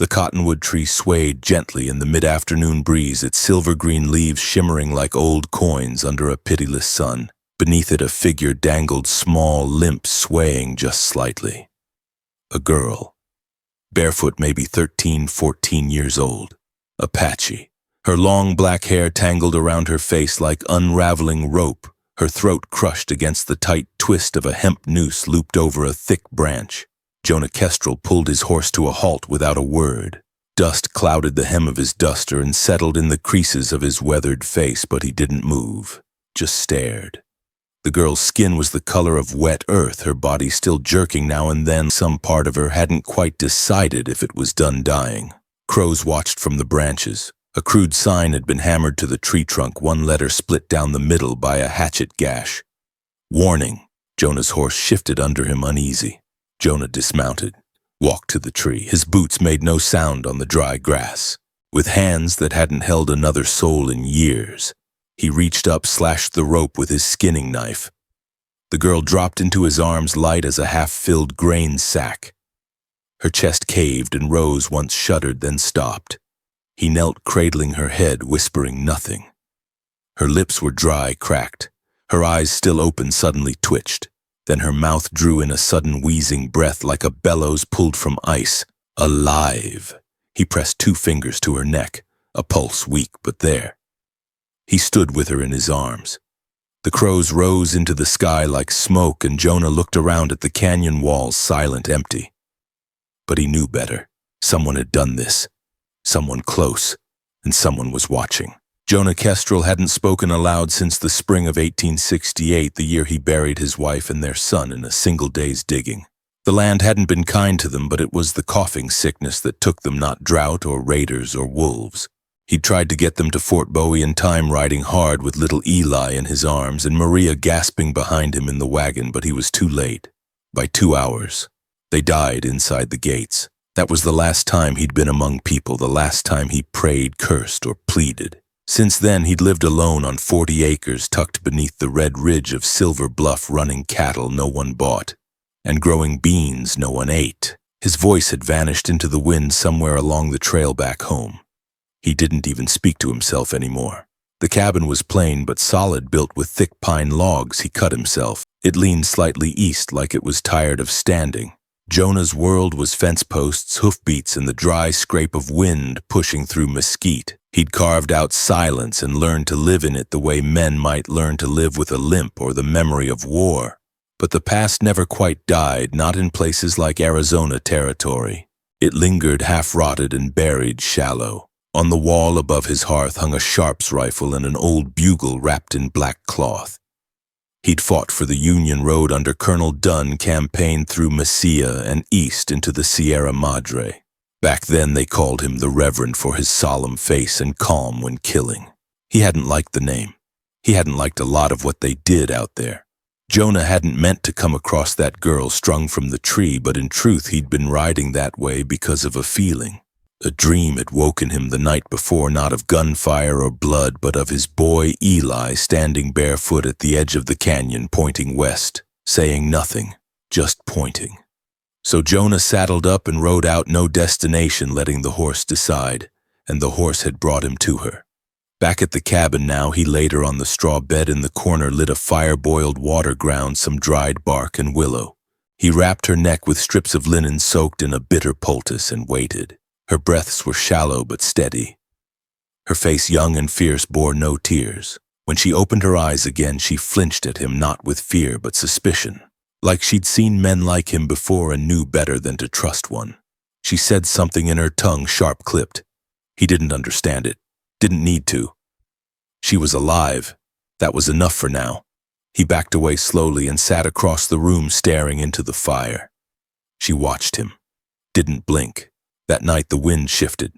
The cottonwood tree swayed gently in the mid-afternoon breeze, its silver-green leaves shimmering like old coins under a pitiless sun. Beneath it a figure dangled, small, limp, swaying just slightly. A girl. Barefoot, maybe 13, 14 years old. Apache. Her long black hair tangled around her face like unraveling rope, her throat crushed against the tight twist of a hemp noose looped over a thick branch. Jonah Kestrel pulled his horse to a halt without a word. Dust clouded the hem of his duster and settled in the creases of his weathered face, but he didn't move, just stared. The girl's skin was the color of wet earth, her body still jerking now and then. Some part of her hadn't quite decided if it was done dying. Crows watched from the branches. A crude sign had been hammered to the tree trunk, one letter split down the middle by a hatchet gash. Warning. Jonah's horse shifted under him, uneasy. Jonah dismounted, walked to the tree. His boots made no sound on the dry grass. With hands that hadn't held another soul in years, he reached up, slashed the rope with his skinning knife. The girl dropped into his arms light as a half-filled grain sack. Her chest caved and rose, once shuddered, then stopped. He knelt, cradling her head, whispering nothing. Her lips were dry, cracked. Her eyes, still open, suddenly twitched. Then her mouth drew in a sudden wheezing breath like a bellows pulled from ice. Alive! He pressed 2 fingers to her neck, a pulse weak but there. He stood with her in his arms. The crows rose into the sky like smoke, and Jonah looked around at the canyon walls, silent, empty. But he knew better. Someone had done this. Someone close, and someone was watching. Jonah Kestrel hadn't spoken aloud since the spring of 1868, the year he buried his wife and their son in a single day's digging. The land hadn't been kind to them, but it was the coughing sickness that took them, not drought or raiders or wolves. He'd tried to get them to Fort Bowie in time, riding hard with little Eli in his arms and Maria gasping behind him in the wagon, but he was too late. By 2 hours, they died inside the gates. That was the last time he'd been among people, the last time he prayed, cursed, or pleaded. Since then, he'd lived alone on 40 acres tucked beneath the red ridge of Silver Bluff, running cattle no one bought, and growing beans no one ate. His voice had vanished into the wind somewhere along the trail back home. He didn't even speak to himself anymore. The cabin was plain but solid, built with thick pine logs. He cut himself. It leaned slightly east like it was tired of standing. Jonah's world was fence posts, hoofbeats, and the dry scrape of wind pushing through mesquite. He'd carved out silence and learned to live in it the way men might learn to live with a limp or the memory of war. But the past never quite died, not in places like Arizona territory. It lingered, half-rotted and buried shallow. On the wall above his hearth hung a Sharps rifle and an old bugle wrapped in black cloth. He'd fought for the Union Road under Colonel Dunn, campaigned through Mesilla and east into the Sierra Madre. Back then they called him the Reverend for his solemn face and calm when killing. He hadn't liked the name. He hadn't liked a lot of what they did out there. Jonah hadn't meant to come across that girl strung from the tree, but in truth he'd been riding that way because of a feeling. A dream had woken him the night before, not of gunfire or blood, but of his boy Eli standing barefoot at the edge of the canyon, pointing west, saying nothing, just pointing. So Jonah saddled up and rode out, no destination, letting the horse decide, and the horse had brought him to her. Back at the cabin now, he laid her on the straw bed in the corner, lit a fire-boiled water, ground some dried bark and willow. He wrapped her neck with strips of linen soaked in a bitter poultice and waited. Her breaths were shallow but steady. Her face, young and fierce, bore no tears. When she opened her eyes again, she flinched at him, not with fear but suspicion. Like she'd seen men like him before and knew better than to trust one. She said something in her tongue, sharp-clipped. He didn't understand it, didn't need to. She was alive. That was enough for now. He backed away slowly and sat across the room, staring into the fire. She watched him, didn't blink. That night the wind shifted.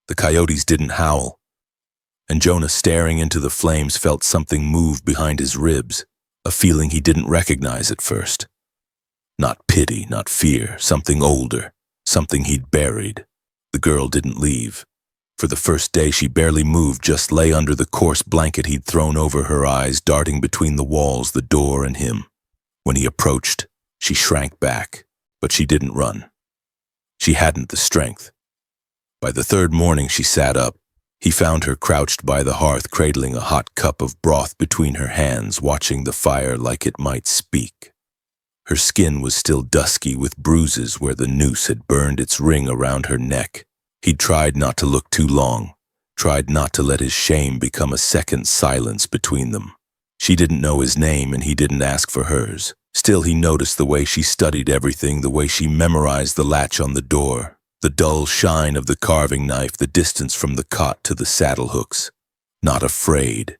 The coyotes didn't howl. And Jonah, staring into the flames, felt something move behind his ribs, a feeling he didn't recognize at first. Not pity, not fear, something older, something he'd buried. The girl didn't leave. For the first day she barely moved, just lay under the coarse blanket he'd thrown over her eyes, darting between the walls, the door, and him. When he approached, she shrank back, but she didn't run. She hadn't the strength. By the third morning she sat up. He found her crouched by the hearth, cradling a hot cup of broth between her hands, watching the fire like it might speak. Her skin was still dusky with bruises where the noose had burned its ring around her neck. He'd tried not to look too long, tried not to let his shame become a second silence between them. She didn't know his name and he didn't ask for hers. Still, he noticed the way she studied everything, the way she memorized the latch on the door, the dull shine of the carving knife, the distance from the cot to the saddle hooks. Not afraid.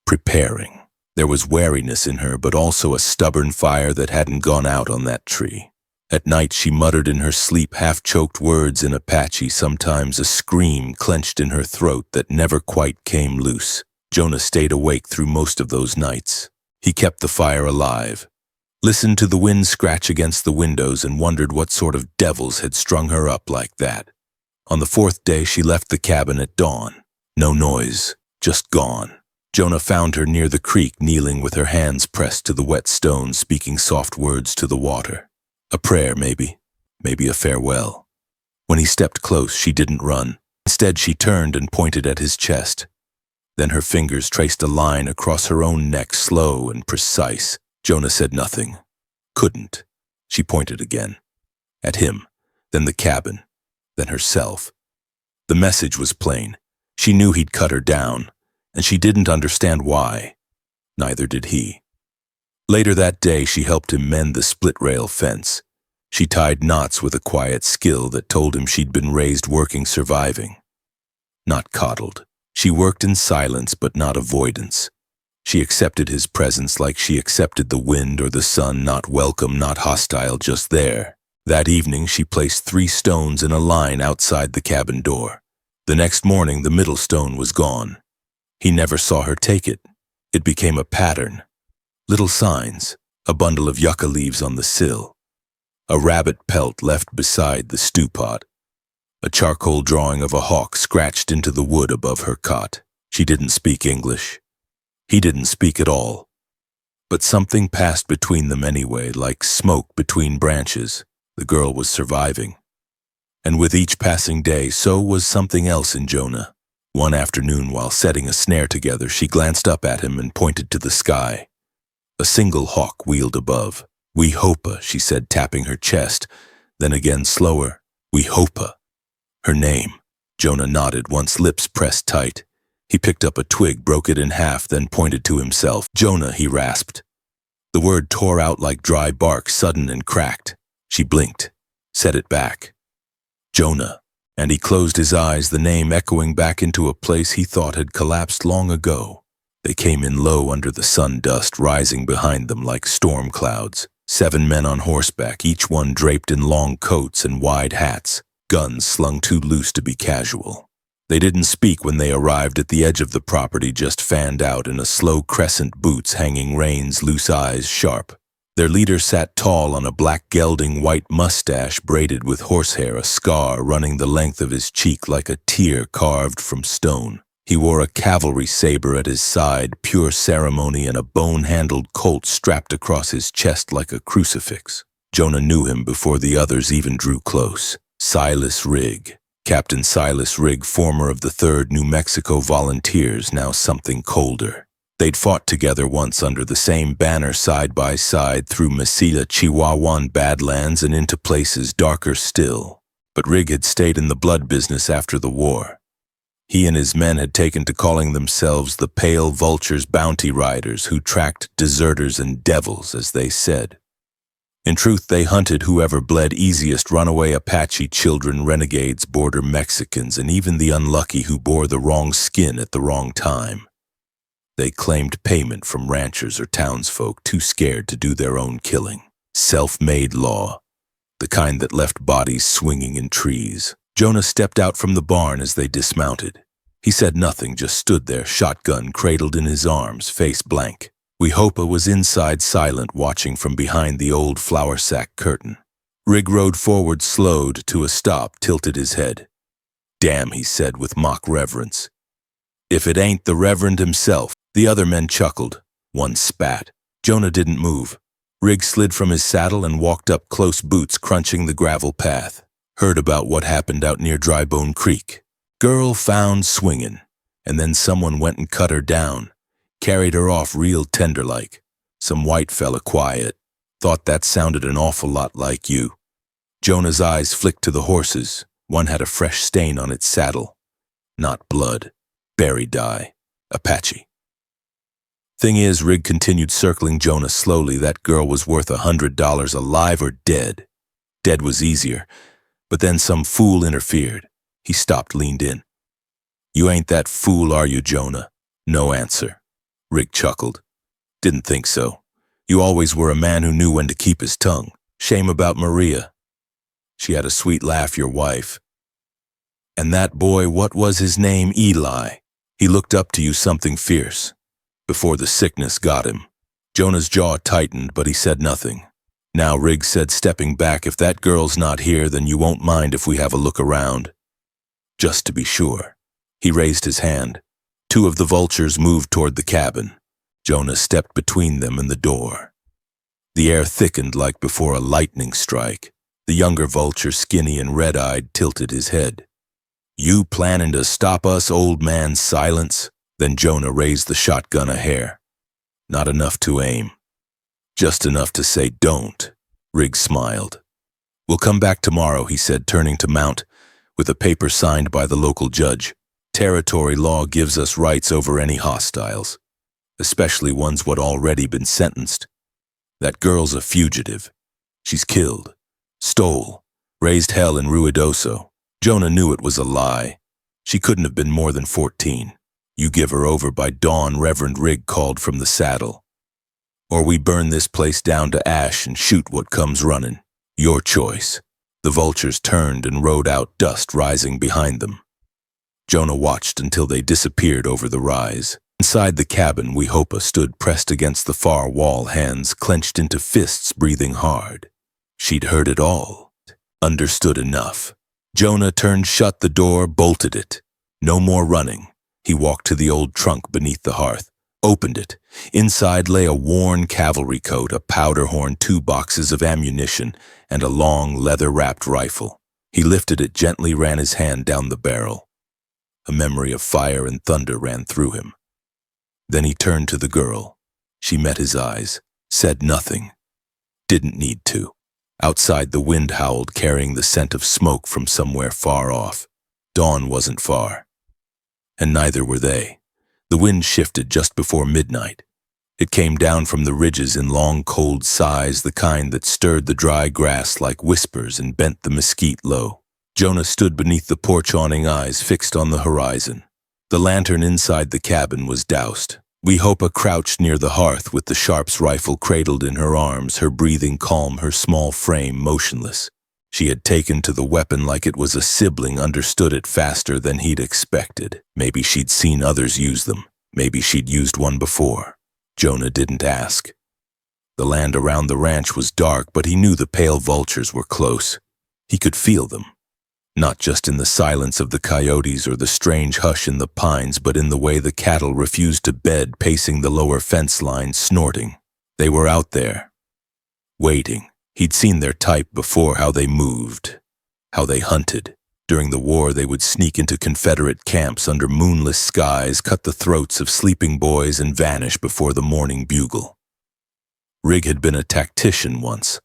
Preparing. There was wariness in her, but also a stubborn fire that hadn't gone out on that tree. At night she muttered in her sleep half-choked words in Apache, sometimes a scream clenched in her throat that never quite came loose. Jonah stayed awake through most of those nights. He kept the fire alive, listened to the wind scratch against the windows, and wondered what sort of devils had strung her up like that. On the fourth day she left the cabin at dawn. No noise, just gone. Jonah found her near the creek, kneeling with her hands pressed to the wet stones, speaking soft words to the water. A prayer, maybe a farewell. When he stepped close, she didn't run. Instead, she turned and pointed at his chest. Then her fingers traced a line across her own neck, slow and precise. Jonah said nothing. Couldn't. She pointed again. At him, then the cabin, then herself. The message was plain. She knew he'd cut her down, and she didn't understand why. Neither did he. Later that day, she helped him mend the split-rail fence. She tied knots with a quiet skill that told him she'd been raised working, surviving. Not coddled. She worked in silence, but not avoidance. She accepted his presence like she accepted the wind or the sun, not welcome, not hostile, just there. That evening, she placed 3 stones in a line outside the cabin door. The next morning, the middle stone was gone. He never saw her take it. It became a pattern. Little signs, a bundle of yucca leaves on the sill, a rabbit pelt left beside the stew pot, a charcoal drawing of a hawk scratched into the wood above her cot. She didn't speak English. He didn't speak at all. But something passed between them anyway, like smoke between branches. The girl was surviving. And with each passing day, so was something else in Jonah. One afternoon, while setting a snare together, she glanced up at him and pointed to the sky. A single hawk wheeled above. "We hopa," she said, tapping her chest. Then again slower, "We hopa." Her name. Jonah nodded, once lips pressed tight. He picked up a twig, broke it in half, then pointed to himself. "Jonah," he rasped. The word tore out like dry bark, sudden and cracked. She blinked, said it back. "Jonah." And he closed his eyes, the name echoing back into a place he thought had collapsed long ago. They came in low under the sun dust, rising behind them like storm clouds. 7 men on horseback, each one draped in long coats and wide hats, guns slung too loose to be casual. They didn't speak when they arrived at the edge of the property, just fanned out in a slow crescent, boots hanging, reins loose, eyes sharp. Their leader sat tall on a black gelding, white mustache braided with horsehair, a scar running the length of his cheek like a tear carved from stone. He wore a cavalry saber at his side, pure ceremony, and a bone-handled Colt strapped across his chest like a crucifix. Jonah knew him before the others even drew close. Silas Rigg. Captain Silas Rigg, former of the 3rd New Mexico Volunteers, now something colder. They'd fought together once under the same banner side by side through Mesilla, Chihuahuan Badlands and into places darker still. But Rigg had stayed in the blood business after the war. He and his men had taken to calling themselves the Pale Vultures, bounty riders who tracked deserters and devils, as they said. In truth, they hunted whoever bled easiest: runaway Apache children, renegades, border Mexicans, and even the unlucky who bore the wrong skin at the wrong time. They claimed payment from ranchers or townsfolk too scared to do their own killing. Self-made law, the kind that left bodies swinging in trees. Jonah stepped out from the barn as they dismounted. He said nothing, just stood there, shotgun cradled in his arms, face blank. Wehopa was inside, silent, watching from behind the old flour sack curtain. Rigg rode forward, slowed to a stop, tilted his head. "Damn," he said with mock reverence. "If it ain't the Reverend himself." The other men chuckled. One spat. Jonah didn't move. Rigg slid from his saddle and walked up close, boots crunching the gravel path. Heard about what happened out near Drybone Creek. Girl found swingin', and then someone went and cut her down, carried her off real tender-like. Some white fella quiet. Thought that sounded an awful lot like you. Jonah's eyes flicked to the horses. One had a fresh stain on its saddle. Not blood. Berry dye. Apache. Thing is, Rig continued circling Jonah slowly. That girl was worth $100 alive or dead. Dead was easier, but then some fool interfered. He stopped, leaned in. You ain't that fool, are you, Jonah? No answer. Rig chuckled. Didn't think so. You always were a man who knew when to keep his tongue. Shame about Maria. She had a sweet laugh, your wife. And that boy, what was his name? Eli. He looked up to you something fierce. Before the sickness got him. Jonah's jaw tightened, but he said nothing. Now, Rig said, stepping back, if that girl's not here, then you won't mind if we have a look around. Just to be sure. He raised his hand. Two of the vultures moved toward the cabin. Jonah stepped between them and the door. The air thickened like before a lightning strike. The younger vulture, skinny and red-eyed, tilted his head. You planning to stop us, old man? Silence? Then Jonah raised the shotgun a hair. Not enough to aim. Just enough to say don't. Rig smiled. We'll come back tomorrow, he said, turning to Mount, with a paper signed by the local judge. Territory law gives us rights over any hostiles, especially ones what already been sentenced. That girl's a fugitive. She's killed, stole, raised hell in Ruidoso. Jonah knew it was a lie. She couldn't have been more than 14. You give her over by dawn, Reverend Rig called from the saddle. Or we burn this place down to ash and shoot what comes running. Your choice. The vultures turned and rode out, dust rising behind them. Jonah watched until they disappeared over the rise. Inside the cabin, Wehopa stood pressed against the far wall, hands clenched into fists, breathing hard. She'd heard it all. Understood enough. Jonah turned shut the door, bolted it. No more running. He walked to the old trunk beneath the hearth, opened it. Inside lay a worn cavalry coat, a powder horn, 2 boxes of ammunition, and a long, leather-wrapped rifle. He lifted it gently, ran his hand down the barrel. A memory of fire and thunder ran through him. Then he turned to the girl. She met his eyes, said nothing. Didn't need to. Outside, the wind howled, carrying the scent of smoke from somewhere far off. Dawn wasn't far. And neither were they. The wind shifted just before midnight. It came down from the ridges in long, cold sighs, the kind that stirred the dry grass like whispers and bent the mesquite low. Jonah stood beneath the porch awning, eyes fixed on the horizon. The lantern inside the cabin was doused. Wehopa crouched near the hearth with the Sharp's rifle cradled in her arms, her breathing calm, her small frame motionless. She had taken to the weapon like it was a sibling, understood it faster than he'd expected. Maybe she'd seen others use them. Maybe she'd used one before. Jonah didn't ask. The land around the ranch was dark, but he knew the pale vultures were close. He could feel them. Not just in the silence of the coyotes or the strange hush in the pines, but in the way the cattle refused to bed, pacing the lower fence line, snorting. They were out there, waiting. He'd seen their type before, how they moved, how they hunted. During the war, they would sneak into Confederate camps under moonless skies, cut the throats of sleeping boys, and vanish before the morning bugle. Rig had been a tactician once.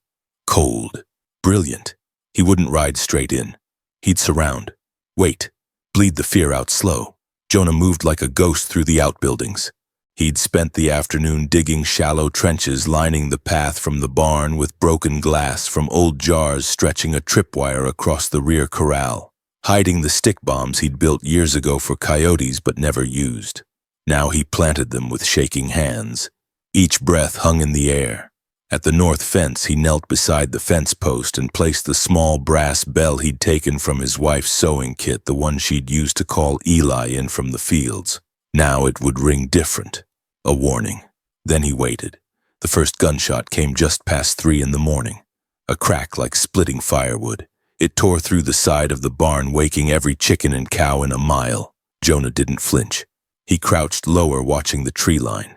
Cold, brilliant. He wouldn't ride straight in. He'd surround, wait, bleed the fear out slow. Jonah moved like a ghost through the outbuildings. He'd spent the afternoon digging shallow trenches, lining the path from the barn with broken glass from old jars, stretching a tripwire across the rear corral, hiding the stick bombs he'd built years ago for coyotes but never used. Now he planted them with shaking hands. Each breath hung in the air. At the north fence, he knelt beside the fence post and placed the small brass bell he'd taken from his wife's sewing kit, the one she'd used to call Eli in from the fields. Now it would ring different. A warning. Then he waited. The first gunshot came just past 3 in the morning. A crack like splitting firewood. It tore through the side of the barn, waking every chicken and cow in a mile. Jonah didn't flinch. He crouched lower, watching the tree line.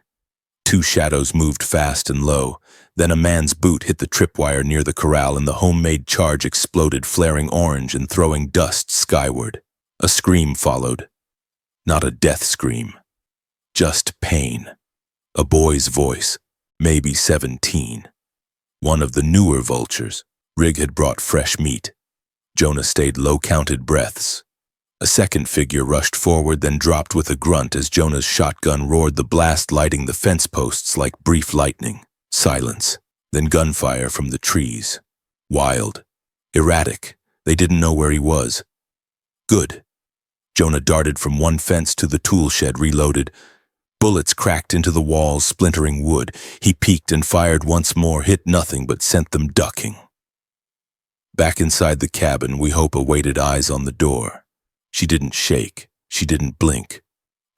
Two shadows moved fast and low. Then a man's boot hit the tripwire near the corral and the homemade charge exploded, flaring orange and throwing dust skyward. A scream followed. Not a death scream. Just pain. A boy's voice, maybe 17. One of the newer vultures. Rig had brought fresh meat. Jonah stayed low, counted breaths. A second figure rushed forward, then dropped with a grunt as Jonah's shotgun roared, the blast lighting the fence posts like brief lightning. Silence, then gunfire from the trees. Wild, erratic. They didn't know where he was. Good. Jonah darted from one fence to the tool shed, reloaded. Bullets cracked into the walls, splintering wood. He peeked and fired once more, hit nothing but sent them ducking. Back inside the cabin, we hope awaited eyes on the door. She didn't shake. She didn't blink.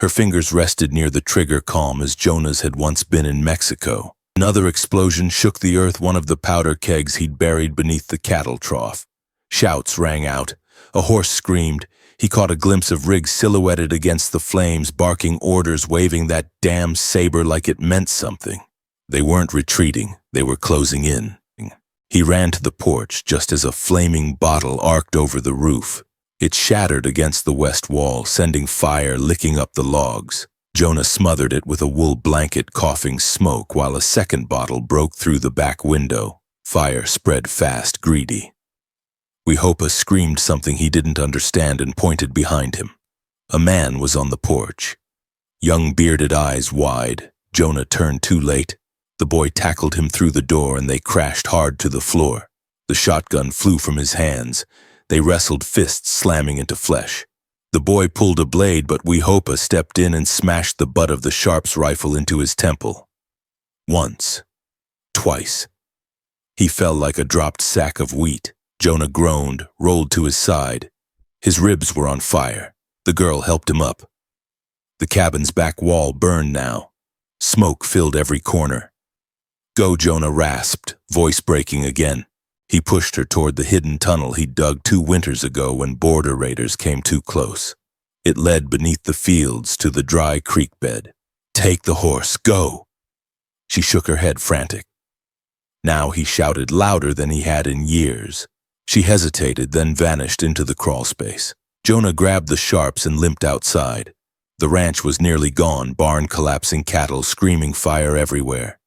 Her fingers rested near the trigger, calm as Jonah's had once been in Mexico. Another explosion shook the earth, one of the powder kegs he'd buried beneath the cattle trough. Shouts rang out. A horse screamed. He caught a glimpse of Rig silhouetted against the flames, barking orders, waving that damn saber like it meant something. They weren't retreating. They were closing in. He ran to the porch just as a flaming bottle arced over the roof. It shattered against the west wall, sending fire licking up the logs. Jonah smothered it with a wool blanket, coughing smoke, while a second bottle broke through the back window. Fire spread fast, greedy. We hope screamed something he didn't understand and pointed behind him. A man was on the porch. Young bearded eyes wide. Jonah turned too late. The boy tackled him through the door and they crashed hard to the floor. The shotgun flew from his hands. They wrestled, fists slamming into flesh. The boy pulled a blade, but Wehopa stepped in and smashed the butt of the Sharp's rifle into his temple. Once. Twice. He fell like a dropped sack of wheat. Jonah groaned, rolled to his side. His ribs were on fire. The girl helped him up. The cabin's back wall burned now. Smoke filled every corner. Go, Jonah rasped, voice breaking again. He pushed her toward the hidden tunnel he'd dug 2 winters ago when border raiders came too close. It led beneath the fields to the dry creek bed. Take the horse, go! She shook her head, frantic. Now he shouted louder than he had in years. She hesitated, then vanished into the crawl space. Jonah grabbed the Sharps and limped outside. The ranch was nearly gone, barn collapsing, cattle screaming, fire everywhere.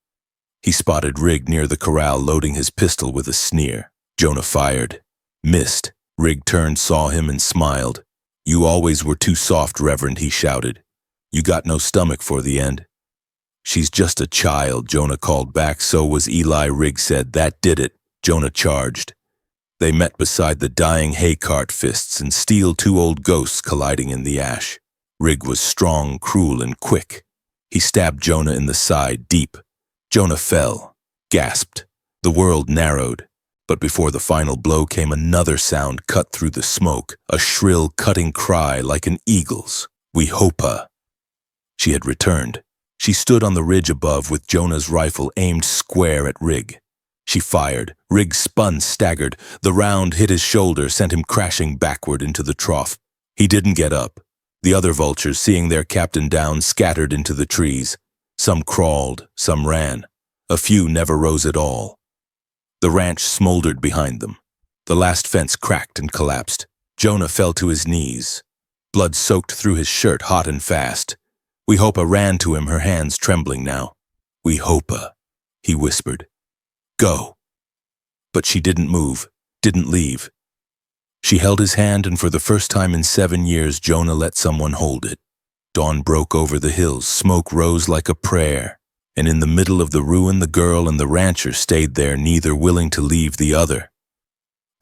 He spotted Rig near the corral, loading his pistol with a sneer. Jonah fired. Missed. Rig turned, saw him, and smiled. You always were too soft, Reverend, he shouted. You got no stomach for the end. She's just a child, Jonah called back. So was Eli, Rig said. That did it. Jonah charged. They met beside the dying hay cart, fists and steel, 2 old ghosts colliding in the ash. Rig was strong, cruel, and quick. He stabbed Jonah in the side, deep. Jonah fell, gasped. The world narrowed. But before the final blow came another sound cut through the smoke, a shrill, cutting cry like an eagle's. Wehopa. She had returned. She stood on the ridge above with Jonah's rifle aimed square at Rig. She fired. Rig spun, staggered. The round hit his shoulder, sent him crashing backward into the trough. He didn't get up. The other vultures, seeing their captain down, scattered into the trees. Some crawled, some ran. A few never rose at all. The ranch smoldered behind them. The last fence cracked and collapsed. Jonah fell to his knees. Blood soaked through his shirt, hot and fast. Wehopa ran to him, her hands trembling now. Wehopa, he whispered. Go. But she didn't move, didn't leave. She held his hand, and for the first time in 7 years, Jonah let someone hold it. Dawn broke over the hills, smoke rose like a prayer, and in the middle of the ruin the girl and the rancher stayed there, neither willing to leave the other.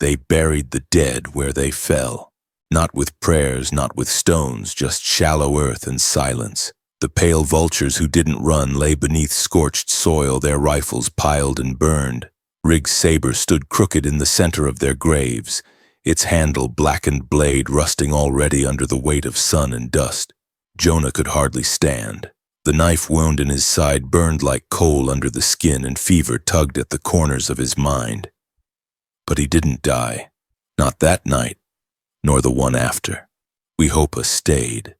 They buried the dead where they fell, not with prayers, not with stones, just shallow earth and silence. The pale vultures who didn't run lay beneath scorched soil, their rifles piled and burned. Rig's saber stood crooked in the center of their graves, its handle blackened blade rusting already under the weight of sun and dust. Jonah could hardly stand. The knife wound in his side burned like coal under the skin, and fever tugged at the corners of his mind. But he didn't die. Not that night, nor the one after. Wehopa stayed.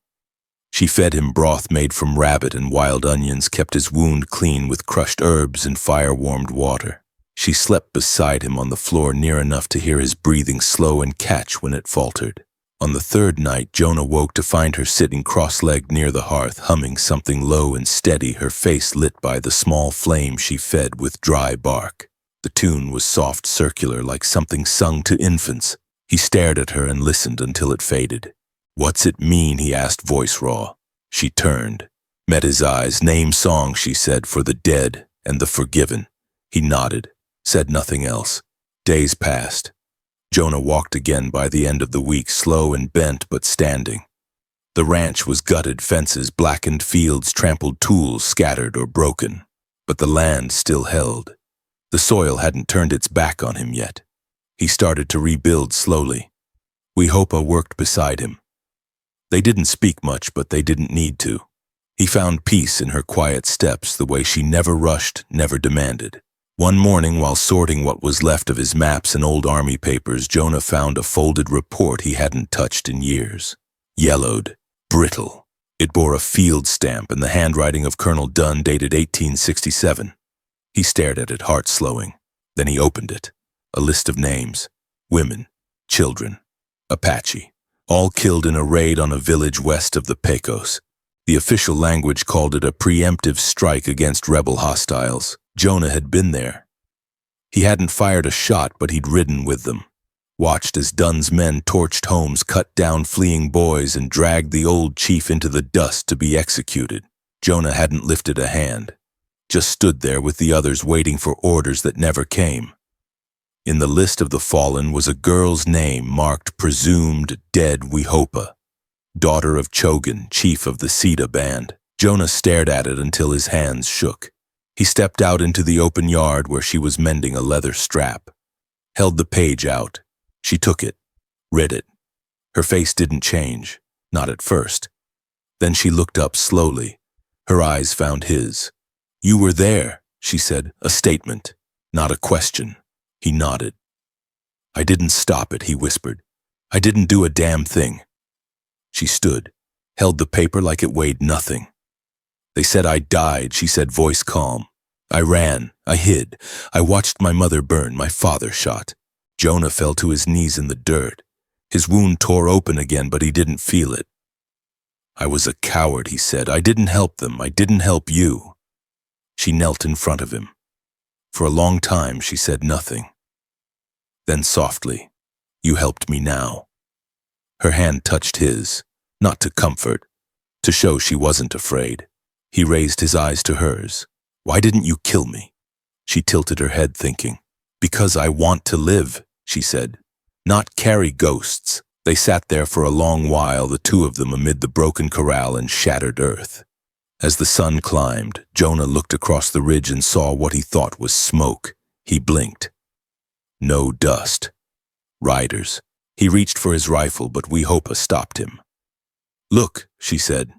She She fed him broth made from rabbit and wild onions, kept his wound clean with crushed herbs and fire-warmed water. She slept beside him on the floor near enough to hear his breathing slow and catch when it faltered. On the third night, Jonah woke to find her sitting cross-legged near the hearth, humming something low and steady, her face lit by the small flame she fed with dry bark. The tune was soft, circular, like something sung to infants. He stared at her and listened until it faded. "What's it mean?" he asked, voice raw. She turned, met his eyes. "Name song," she said, "for the dead and the forgiven." He nodded, said nothing else. Days passed. Jonah walked again by the end of the week, slow and bent but standing. The ranch was gutted, fences, blackened fields, trampled tools scattered or broken. But the land still held. The soil hadn't turned its back on him yet. He started to rebuild slowly. Wehopa worked beside him. They didn't speak much, but they didn't need to. He found peace in her quiet steps, the way she never rushed, never demanded. One morning, while sorting what was left of his maps and old army papers, Jonah found a folded report he hadn't touched in years. Yellowed, brittle. It bore a field stamp and the handwriting of Colonel Dunn, dated 1867. He stared at it, heart slowing. Then he opened it. A list of names. Women, children, Apache. All killed in a raid on a village west of the Pecos. The official language called it a preemptive strike against rebel hostiles. Jonah had been there. He hadn't fired a shot, but he'd ridden with them. Watched as Dunn's men torched homes, cut down fleeing boys, and dragged the old chief into the dust to be executed. Jonah hadn't lifted a hand. Just stood there with the others, waiting for orders that never came. In the list of the fallen was a girl's name marked presumed dead Wehopa, daughter of Chogan, chief of the Sita band. Jonah stared at it until his hands shook. He stepped out into the open yard where she was mending a leather strap. Held the page out. She took it, read it. Her face didn't change, not at first. Then she looked up slowly. Her eyes found his. "You were there," she said, a statement, not a question. He nodded. "I didn't stop it," he whispered. "I didn't do a damn thing." She stood, held the paper like it weighed nothing. "They said I died," she said, voice calm. "I ran, I hid. I watched my mother burn, my father shot." Jonah fell to his knees in the dirt. His wound tore open again, but he didn't feel it. "I was a coward," he said. "I didn't help them. I didn't help you." She knelt in front of him. For a long time, she said nothing. Then softly, "You helped me now." Her hand touched his, not to comfort, to show she wasn't afraid. He raised his eyes to hers. "Why didn't you kill me?" She tilted her head, thinking. "Because I want to live," she said. "Not carry ghosts." They sat there for a long while, the two of them, amid the broken corral and shattered earth. As the sun climbed, Jonah looked across the ridge and saw what he thought was smoke. He blinked. No dust. Riders. He reached for his rifle, but Wehopa stopped him. "Look," she said.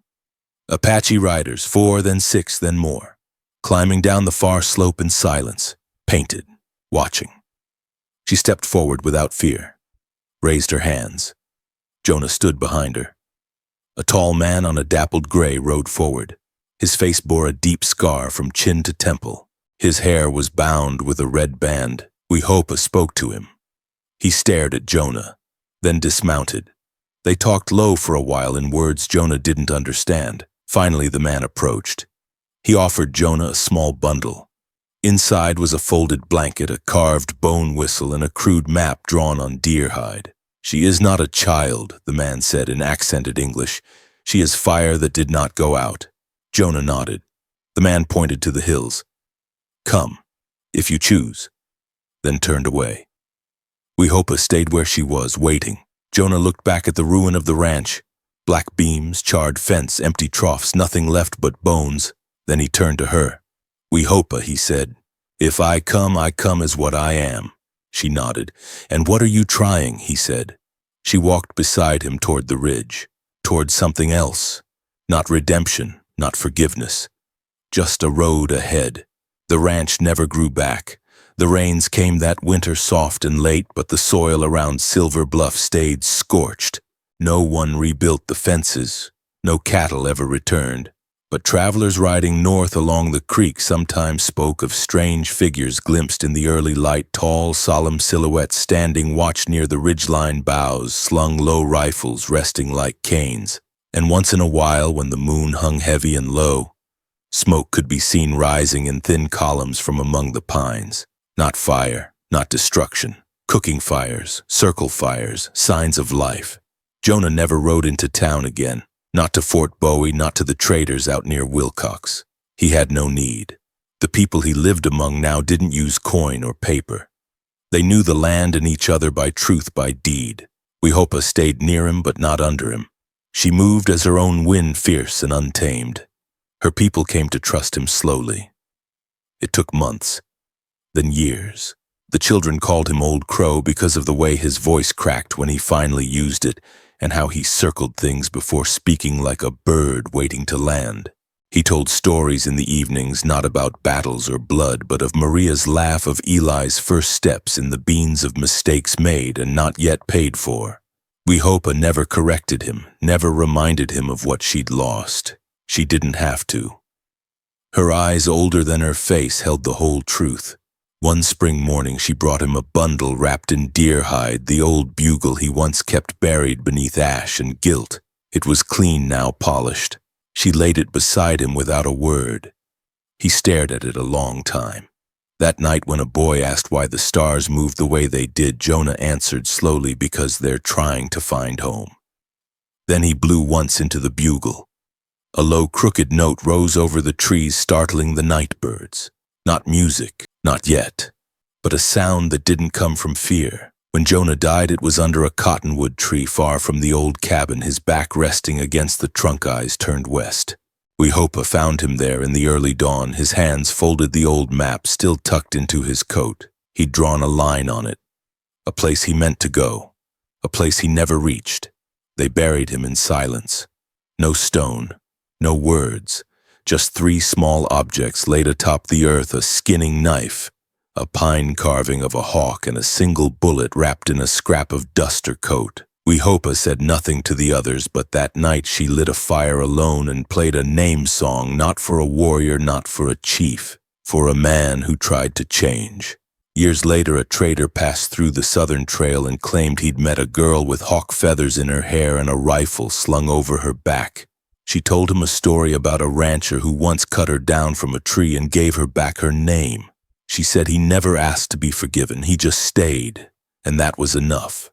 "Apache riders, 4, then 6, then more. Climbing down the far slope in silence, painted, watching." She stepped forward without fear, raised her hands. Jonah stood behind her. A tall man on a dappled gray rode forward. His face bore a deep scar from chin to temple. His hair was bound with a red band. Wehopa spoke to him. He stared at Jonah, then dismounted. They talked low for a while in words Jonah didn't understand. Finally, the man approached. He offered Jonah a small bundle. Inside was a folded blanket, a carved bone whistle, and a crude map drawn on deer hide. "She is not a child," the man said in accented English. "She is fire that did not go out." Jonah nodded. The man pointed to the hills. "Come, if you choose," then turned away. Wehopa stayed where she was, waiting. Jonah looked back at the ruin of the ranch. Black beams, charred fence, empty troughs, nothing left but bones. Then he turned to her. "Wehopa," he said, "if I come as what I am." She nodded. "And what are you trying?" he said. She walked beside him toward the ridge, toward something else. Not redemption, not forgiveness. Just a road ahead. The ranch never grew back. The rains came that winter soft and late, but the soil around Silver Bluff stayed scorched. No one rebuilt the fences. No cattle ever returned, but travelers riding north along the creek sometimes spoke of strange figures glimpsed in the early light, tall, solemn silhouettes standing watch near the ridgeline boughs, slung low rifles resting like canes, and once in a while, when the moon hung heavy and low, smoke could be seen rising in thin columns from among the pines. Not fire, not destruction. Cooking fires, circle fires, signs of life. Jonah never rode into town again. Not to Fort Bowie, not to the traders out near Wilcox. He had no need. The people he lived among now didn't use coin or paper. They knew the land and each other by truth, by deed. Wehopa stayed near him but not under him. She moved as her own wind, fierce and untamed. Her people came to trust him slowly. It took months, then years. The children called him Old Crow because of the way his voice cracked when he finally used it, and how he circled things before speaking like a bird waiting to land. He told stories in the evenings, not about battles or blood, but of Maria's laugh, of Eli's first steps in the beans of mistakes made and not yet paid for. Wehopa never corrected him, never reminded him of what she'd lost. She didn't have to. Her eyes, older than her face, held the whole truth. One spring morning she brought him a bundle wrapped in deer hide, the old bugle he once kept buried beneath ash and gilt. It was clean now, polished. She laid it beside him without a word. He stared at it a long time. That night when a boy asked why the stars moved the way they did, Jonah answered slowly, because they're trying to find home. Then he blew once into the bugle. A low, crooked note rose over the trees, startling the night birds. Not music. Not yet, but a sound that didn't come from fear. When Jonah died, it was under a cottonwood tree far from the old cabin, his back resting against the trunk, eyes turned west. Wehopa found him there in the early dawn, his hands folded, the old map still tucked into his coat. He'd drawn a line on it, a place he meant to go, a place he never reached. They buried him in silence. No stone, no words. Just 3 small objects laid atop the earth: a skinning knife, a pine carving of a hawk, and a single bullet wrapped in a scrap of duster coat. Wehopa said nothing to the others, but that night she lit a fire alone and played a name song, not for a warrior, not for a chief, for a man who tried to change. Years later, a trader passed through the southern trail and claimed he'd met a girl with hawk feathers in her hair and a rifle slung over her back. She told him a story about a rancher who once cut her down from a tree and gave her back her name. She said he never asked to be forgiven, he just stayed, and that was enough.